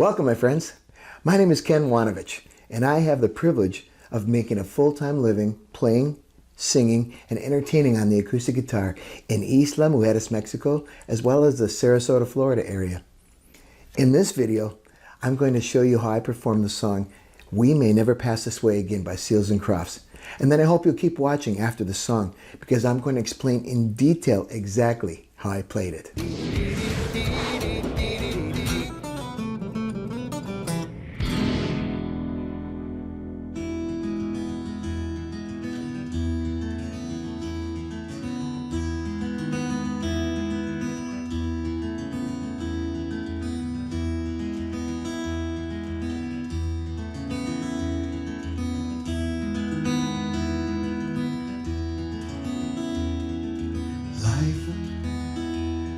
Welcome, my friends. My name is Ken Wanovich, and I have the privilege of making a full-time living playing, singing, and entertaining on the acoustic guitar in Isla Mujeres, Mexico, as well as the Sarasota, Florida area. In this video, I'm going to show you how I perform the song "We May Never Pass This Way Again" by Seals and Crofts. And then I hope you'll keep watching after the song, because I'm going to explain in detail exactly how I played it.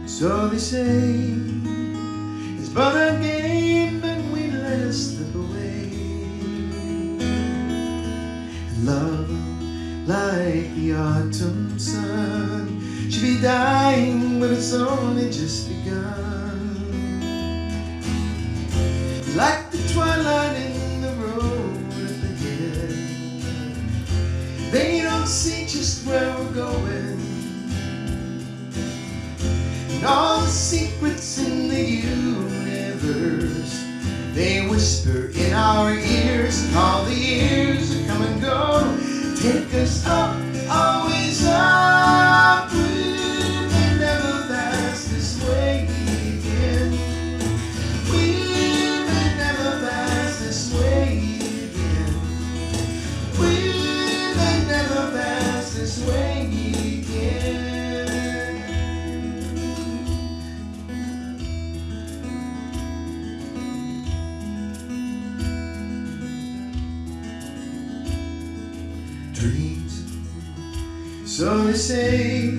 So they say it's but a game and we let it slip away. And love, like the autumn sun, should be dying but it's only just begun. Like the twilight in the road ahead, they don't see just where we're going. All the secrets in the universe, they whisper in our ears, and all the years that come and go take us up, always up. We may never pass this way again. We may never pass this way again. We may never pass this way again. Dreams, so they say,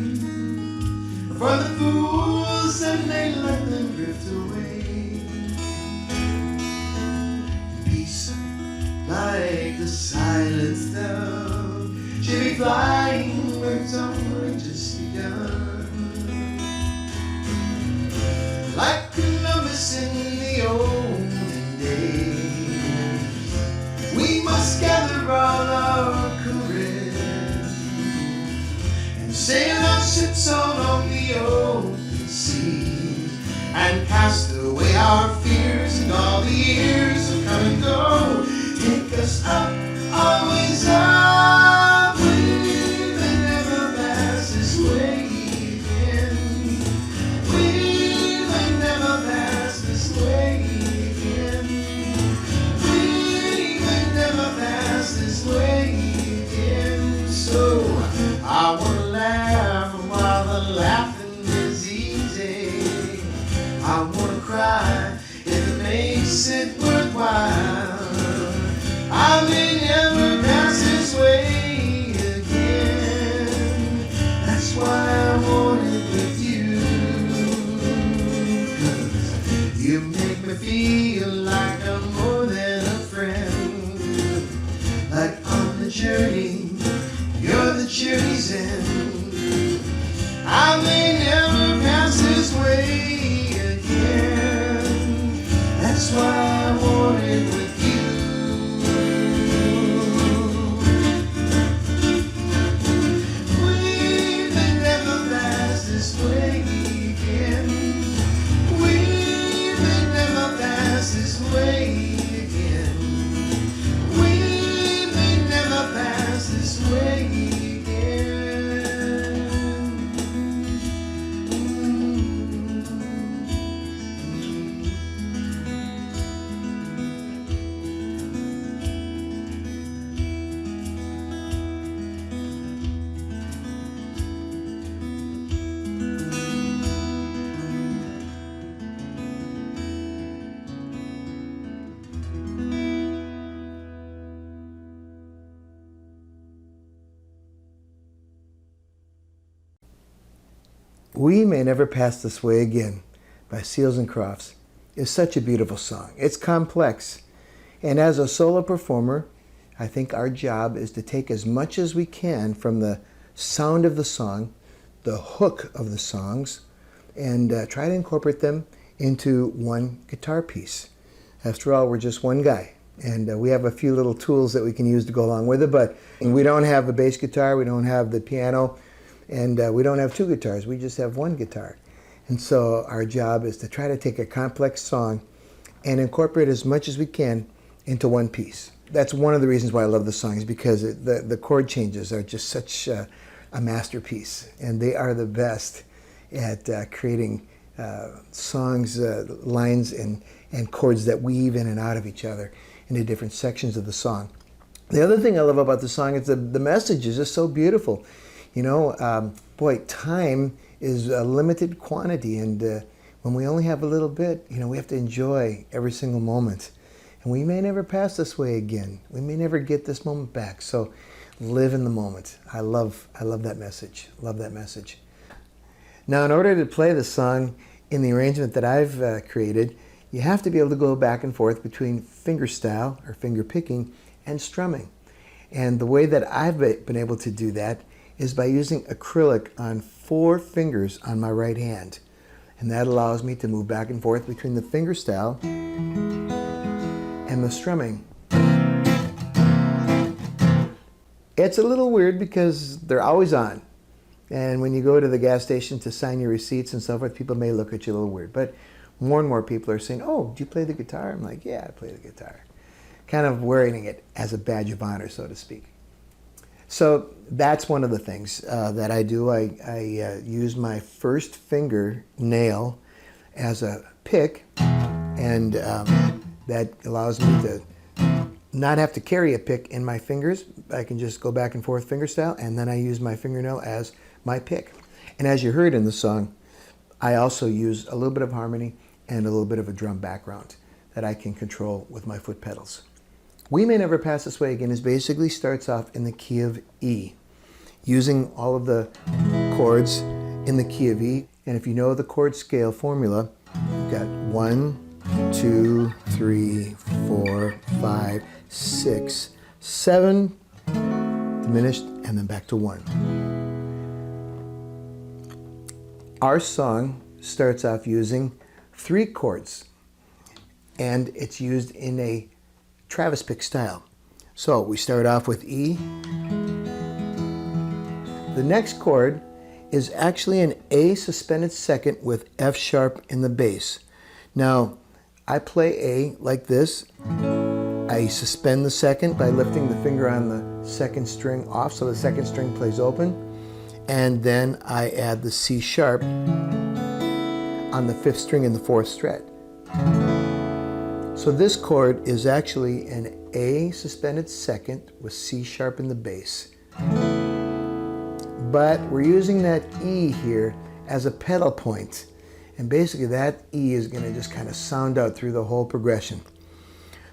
for the fools, and they let them drift away. Peace, like the silence down, should be flying where it's only just begun. Like Columbus in the olden days, we must gather all our courage and sail our ships out on the open seas and cast away our fears, and all the years that come and go take us up, always up. We may never pass this way again. We may never pass this way again. We may never pass this way again. So I wanna laugh while the laughing is easy. I wanna cry if it makes it worthwhile. I may never pass this way again. That's why I want it with you, 'cause you make me feel like I'm more than a friend. Like on the journey, you're the journey's end. I may never pass this way again. That's why I want it with you. We may never pass this way again. We may never pass this way again. We may never pass this way again. "We May Never Pass This Way Again" by Seals and Crofts is such a beautiful song. It's complex, and as a solo performer, I think our job is to take as much as we can from the sound of the song, the hook of the songs, and try to incorporate them into one guitar piece. After all, we're just one guy. And we have a few little tools that we can use to go along with it, but we don't have the bass guitar, we don't have the piano, and we don't have two guitars, we just have one guitar. And so our job is to try to take a complex song and incorporate as much as we can into one piece. That's one of the reasons why I love the song, is because the chord changes are just such a masterpiece, and they are the best at creating songs, lines, and chords that weave in and out of each other into different sections of the song. The other thing I love about the song is the message is just so beautiful. You know, boy, time is a limited quantity, and when we only have a little bit, you know, we have to enjoy every single moment. And we may never pass this way again. We may never get this moment back. So live in the moment. I love that message. Love that message. Now, in order to play the song in the arrangement that I've created, you have to be able to go back and forth between fingerstyle or finger picking and strumming. And the way that I've been able to do that is by using acrylic on 4 fingers on my right hand. And that allows me to move back and forth between the fingerstyle and the strumming. It's a little weird because they're always on. And when you go to the gas station to sign your receipts and so forth, people may look at you a little weird. But more and more people are saying, "Oh, do you play the guitar?" I'm like, "Yeah, I play the guitar." Kind of wearing it as a badge of honor, so to speak. So that's one of the things that I do. I use my first finger nail as a pick, and that allows me to not have to carry a pick in my fingers. I can just go back and forth fingerstyle, and then I use my fingernail as my pick. And as you heard in the song, I also use a little bit of harmony and a little bit of a drum background that I can control with my foot pedals. We May Never Pass This Way Again is basically starts off in the key of E, using all of the chords in the key of E. And if you know the chord scale formula, you've got 1, 2, 3, 4, 5, 6, 7, diminished, and then back to 1. Our song starts off using 3 chords, and it's used in a Travis pick style. So we start off with E. The next chord is actually an A suspended second with F sharp in the bass. Now, I play A like this. I suspend the second by lifting the finger on the second string off so the second string plays open. And then I add the C sharp on the 5th string in the 4th fret. So this chord is actually an A suspended second with C sharp in the bass. But we're using that E here as a pedal point. And basically that E is going to just kind of sound out through the whole progression.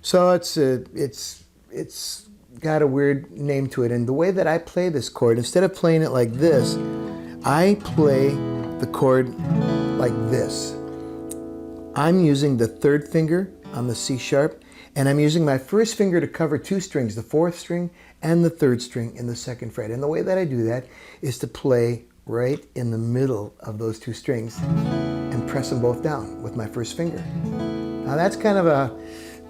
So it's got a weird name to it. And the way that I play this chord, instead of playing it like this, I play the chord like this. I'm using the 3rd finger on the C sharp, and I'm using my first finger to cover 2 strings, the 4th string and the 3rd string in the 2nd fret. And the way that I do that is to play right in the middle of those 2 strings and press them both down with my first finger. Now that's kind of a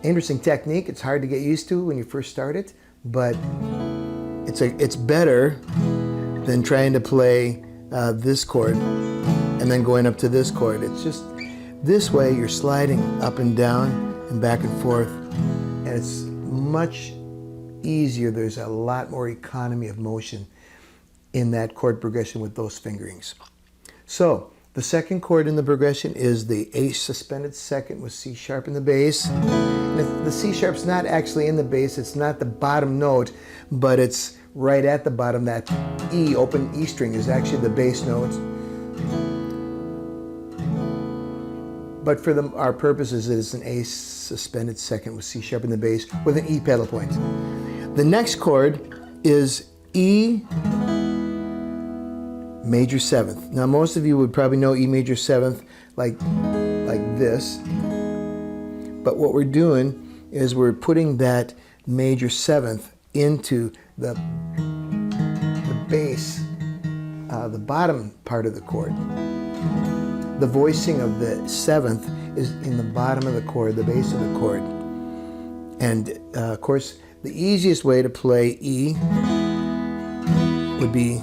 interesting technique. It's hard to get used to when you first start it, but it's better than trying to play this chord and then going up to this chord. It's just this way you're sliding up and down and back and forth, and it's much easier. There's a lot more economy of motion in that chord progression with those fingerings. So the second chord in the progression is the A suspended second with C sharp in the bass. And the C sharp's not actually in the bass, it's not the bottom note, but it's right at the bottom. That E, open E string, is actually the bass note. But for our purposes, it is an A suspended second with C sharp in the bass with an E pedal point. The next chord is E major 7th. Now most of you would probably know E major 7th like this. But what we're doing is we're putting that major 7th into the bass, the bottom part of the chord. The voicing of the 7th is in the bottom of the chord, the base of the chord. And of course, the easiest way to play E would be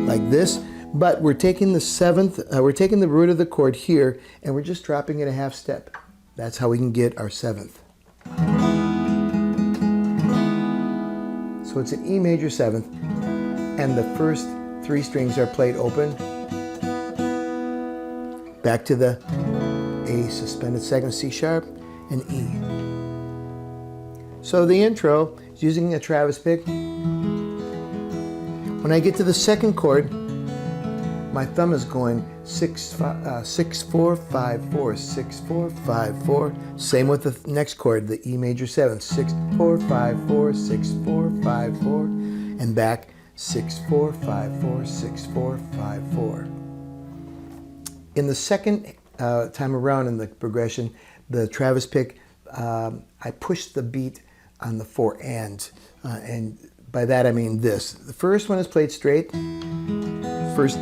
like this, but we're taking the seventh, we're taking the root of the chord here, and we're just dropping it a half step. That's how we can get our seventh. So it's an E major seventh, and the first three strings are played open. Back to the A suspended second, C sharp, and E. So the intro is using a Travis pick. When I get to the second chord, my thumb is going 6, 4, 5, 4, 6, 4, 5, 4. Same with the next chord, the E major 7, 6, 4, 5, 4, 6, 4, 5, 4, and back 6, 4, 5, 4, 6, 4, 5, 4. In the second time around in the progression, the Travis pick, I push the beat on the 4 and by that I mean this. The first one is played straight, first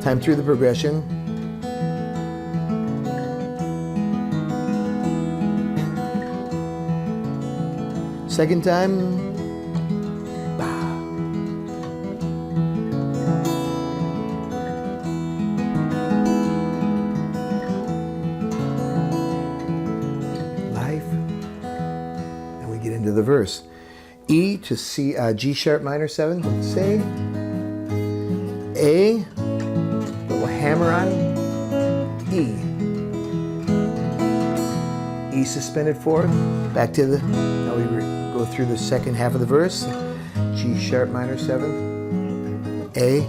time through the progression. Second time, life, and we get into the verse. E to C, G sharp minor 7, say, A, little hammer on, E. E suspended 4, back to the, now we go through the second half of the verse. G sharp minor 7, A,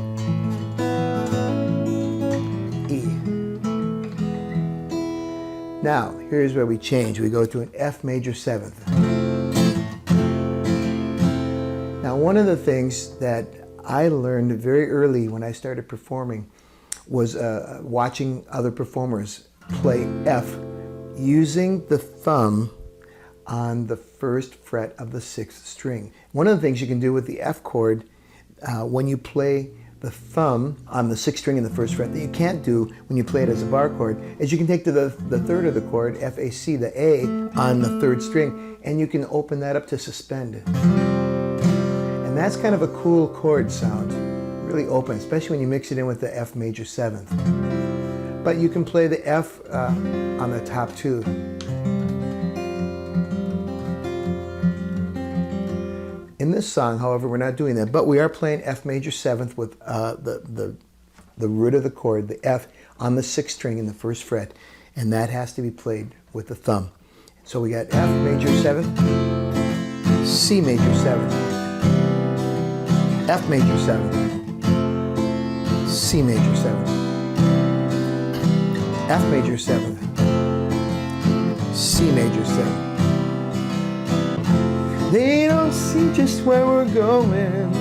E. Now, here's where we change. We go to an F major 7th. Now, one of the things that I learned very early when I started performing was watching other performers play F using the thumb on the first fret of the 6th string. One of the things you can do with the F chord when you play the thumb on the 6th string in the first fret that you can't do when you play it as a bar chord is you can take to the third of the chord, F, A, C, the A on the 3rd string, and you can open that up to suspend. And that's kind of a cool chord sound, really open, especially when you mix it in with the F major 7th. But you can play the F on the top too. In this song, however, we're not doing that, but we are playing F major 7th with the root of the chord, the F, on the 6th string in the 1st fret, and that has to be played with the thumb. So we got F major 7th, C major 7th, F major 7th, C major 7th, F major 7th, C major 7th. They don't see just where we're going,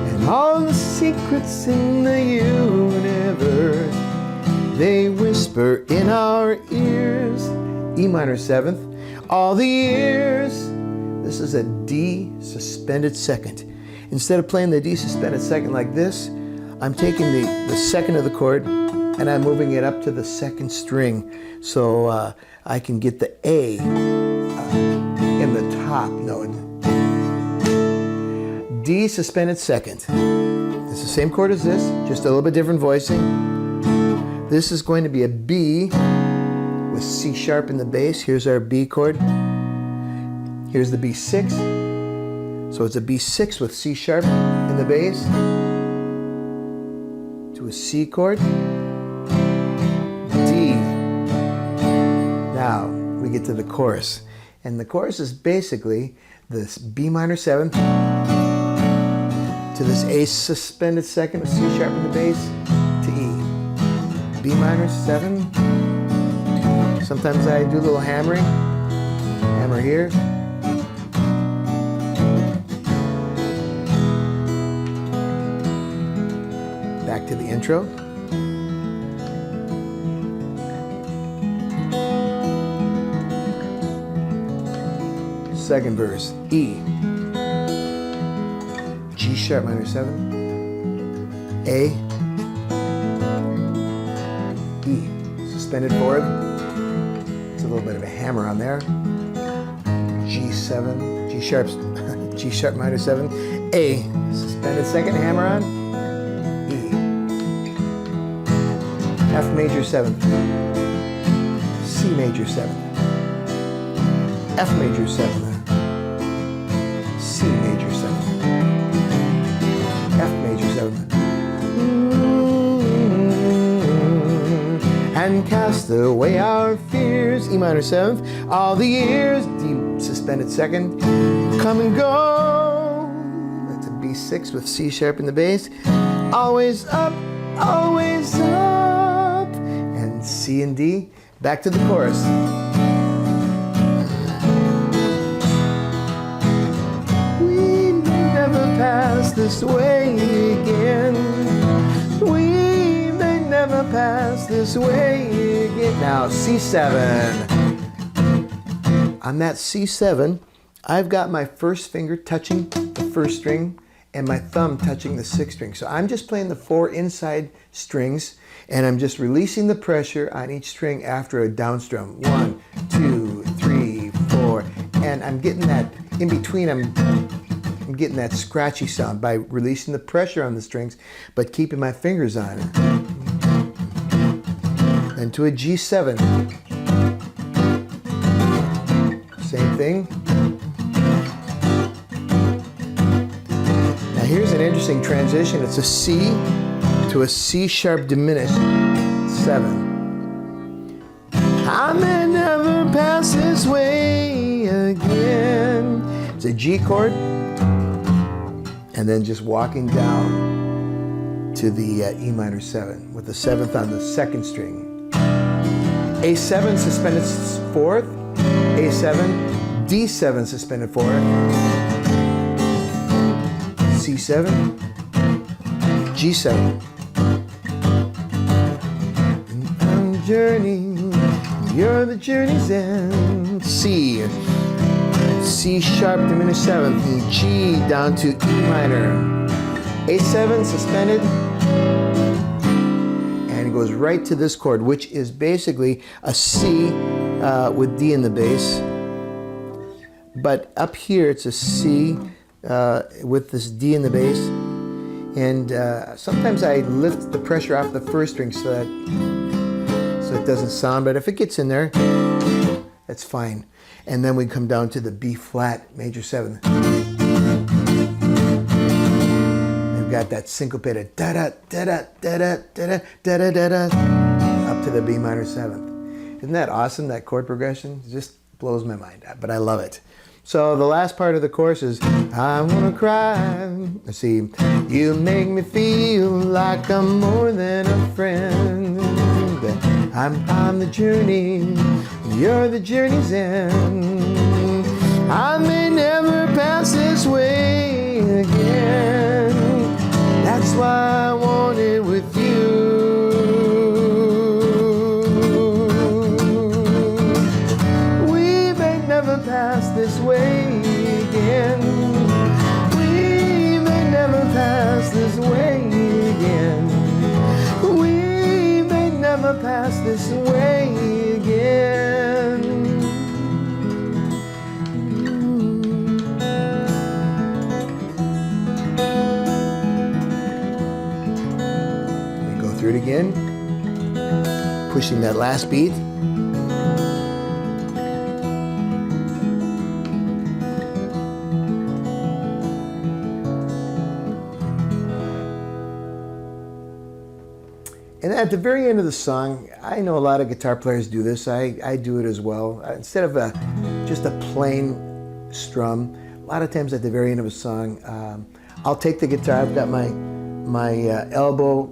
and all the secrets in the universe, they whisper in our ears. E minor 7th, all the years. This is a D suspended second. Instead of playing the D suspended second like this, I'm taking the second of the chord and I'm moving it up to the 2nd string so I can get the A in the top note. D suspended second. It's the same chord as this, just a little bit different voicing. This is going to be a B with C sharp in the bass. Here's our B chord. Here's the B6. So it's a B6 with C sharp in the bass to a C chord. D. Now we get to the chorus. And the chorus is basically this B minor 7th to this A suspended second with C sharp in the bass to E. B minor 7. Sometimes I do a little hammering. Hammer here. Back to the intro. Second verse, E, G sharp minor 7, A, E. suspended fourth. It's a little bit of a hammer on there. G7, G sharp, G sharp minor 7. A, suspended second, hammer on. E. F major 7th. C major 7th. F major 7th. C major 7th. F major 7th. And cast away our fears, E minor 7th. All the years, D suspended second. Come and go. That's a B6 with C sharp in the bass. Always up, always up. And C and D. Back to the chorus. We may never pass this way again. We may never pass this way again. Now C7. On that C7, I've got my first finger touching the first string and my thumb touching the sixth string. So I'm just playing the 4 inside strings, and I'm just releasing the pressure on each string after a down strum. 1, 2, 3, 4. And I'm getting that in between, I'm getting that scratchy sound by releasing the pressure on the strings, but keeping my fingers on it. Then to a G7. Same thing. Now here's an interesting transition. It's a C to a C sharp diminished 7. I may never pass this way again. It's a G chord, and then just walking down to the E minor 7 with the 7th on the second string. A7 suspended 4th, A7, D7 suspended 4th, C7, G7. Journey, you're the journey's end. C, C sharp diminished 7th, and G down to E minor. A7 suspended, and it goes right to this chord, which is basically a C with D in the bass. But up here it's a C with this D in the bass. And sometimes I lift the pressure off the first string so that it doesn't sound, but if it gets in there, that's fine. And then we come down to the B flat major 7th. We've got that syncopated da da da da da da da da da da da up to the B minor 7th. Isn't that awesome? That chord progression it just blows my mind, but I love it. So the last part of the chorus is I wanna cry. Let's see, you make me feel like I'm more than a friend. I'm on the journey, you're the journey's end. I may never pass this way again. That's why I want it with you. We may never pass this way again. We may never pass this way again. Never pass this way again. We go through it again, pushing that last beat. And at the very end of the song, I know a lot of guitar players do this. I do it as well. Instead of just a plain strum, a lot of times at the very end of a song, I'll take the guitar. I've got my elbow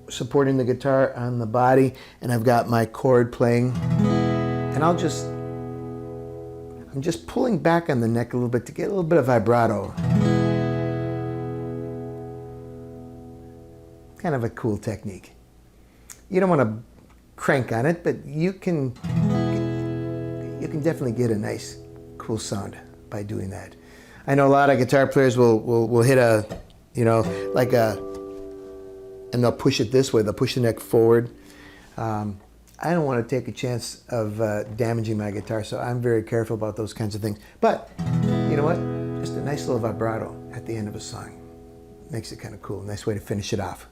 supporting the guitar on the body, and I've got my chord playing, and I'm just pulling back on the neck a little bit to get a little bit of vibrato. Kind of a cool technique. You don't want to crank on it, but you can definitely get a nice, cool sound by doing that. I know a lot of guitar players will hit a, and they'll push it this way. They'll push the neck forward. I don't want to take a chance of damaging my guitar, so I'm very careful about those kinds of things. But you know what? Just a nice little vibrato at the end of a song makes it kind of cool. Nice way to finish it off.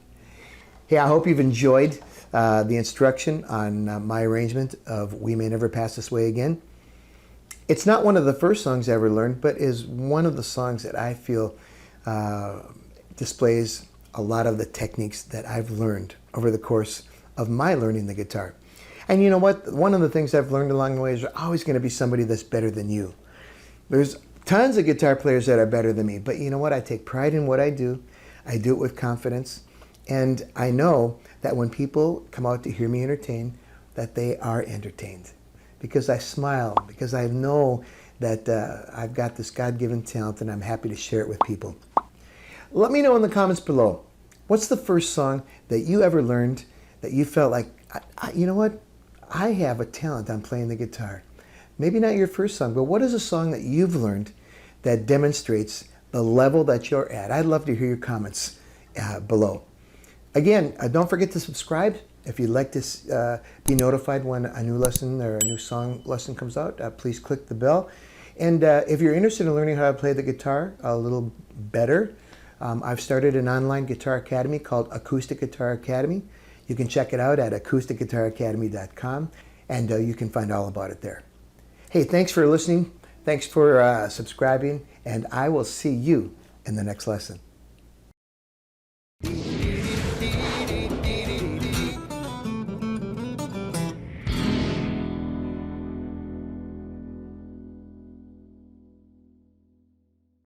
Hey, I hope you've enjoyed the instruction on my arrangement of We May Never Pass This Way Again. It's not one of the first songs I ever learned, but is one of the songs that I feel displays a lot of the techniques that I've learned over the course of my learning the guitar. And you know what? One of the things I've learned along the way is there's always going to be somebody that's better than you. There's tons of guitar players that are better than me, but you know what? I take pride in what I do. I do it with confidence. And I know that when people come out to hear me entertain, that they are entertained. Because I smile, because I know that I've got this God-given talent and I'm happy to share it with people. Let me know in the comments below, what's the first song that you ever learned that you felt like, you know what, I have a talent on playing the guitar. Maybe not your first song, but what is a song that you've learned that demonstrates the level that you're at? I'd love to hear your comments below. Again, don't forget to subscribe. If you'd like to be notified when a new lesson or a new song lesson comes out, please click the bell. And if you're interested in learning how to play the guitar a little better, I've started an online guitar academy called Acoustic Guitar Academy. You can check it out at acousticguitaracademy.com, and you can find all about it there. Hey, thanks for listening. Thanks for subscribing, and I will see you in the next lesson.